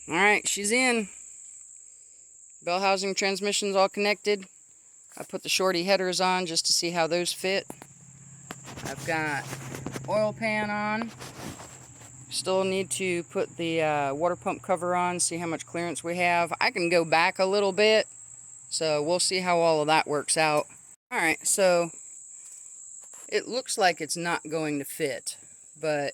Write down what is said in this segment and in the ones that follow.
Alright, she's in. Bell housing transmission's all connected. I put the shorty headers on just to see how those fit. I've got oil pan on. Still need to put the water pump cover on, see how much clearance we have. I can go back a little bit, so we'll see how all of that works out. Alright, so it looks like it's not going to fit, but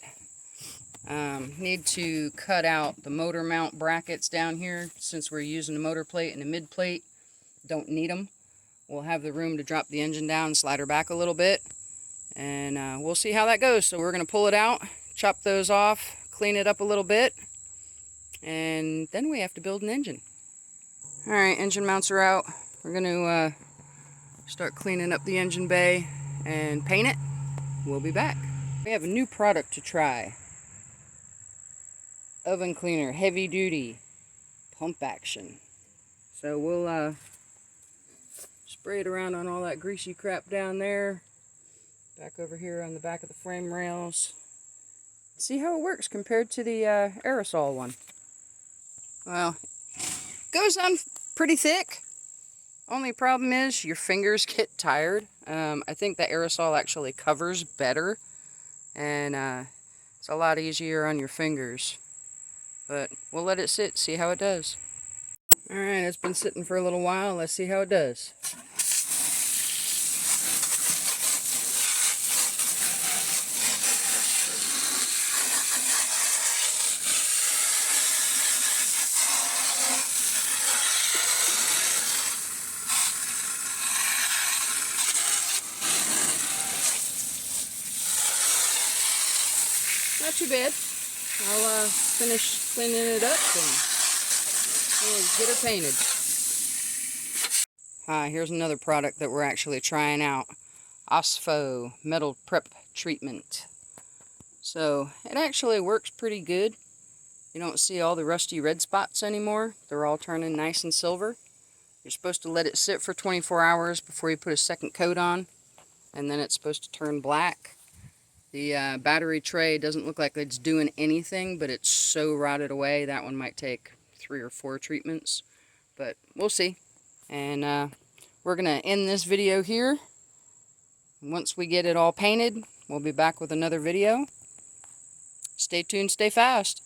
need to cut out the motor mount brackets down here since we're using the motor plate and the mid plate. Don't need them. We'll have the room to drop the engine down, slide her back a little bit, and we'll see how that goes. So we're going to pull it out, chop those off, clean it up a little bit, and then we have to build an engine. Alright, engine mounts are out. We're going to start cleaning up the engine bay and paint it. We'll be back. We have a new product to try. Oven cleaner, heavy duty, pump action. So we'll spray it around on all that greasy crap down there. Back over here on the back of the frame rails. See how it works compared to the aerosol one. Well, goes on pretty thick. Only problem is your fingers get tired. I think the aerosol actually covers better, and it's a lot easier on your fingers. But we'll let it sit, see how it does. Alright, it's been sitting for a little while. Let's see how it does. Not too bad. I'll finish cleaning it up and get her painted. Here's another product that we're actually trying out. Ospho metal prep treatment. So it actually works pretty good. You don't see all the rusty red spots anymore. They're all turning nice and silver. You're supposed to let it sit for 24 hours before you put a second coat on, and then it's supposed to turn black. The battery tray doesn't look like it's doing anything, but it's so rotted away. That one might take 3 or 4 treatments, but we'll see. And we're going to end this video here. Once we get it all painted, we'll be back with another video. Stay tuned, stay fast.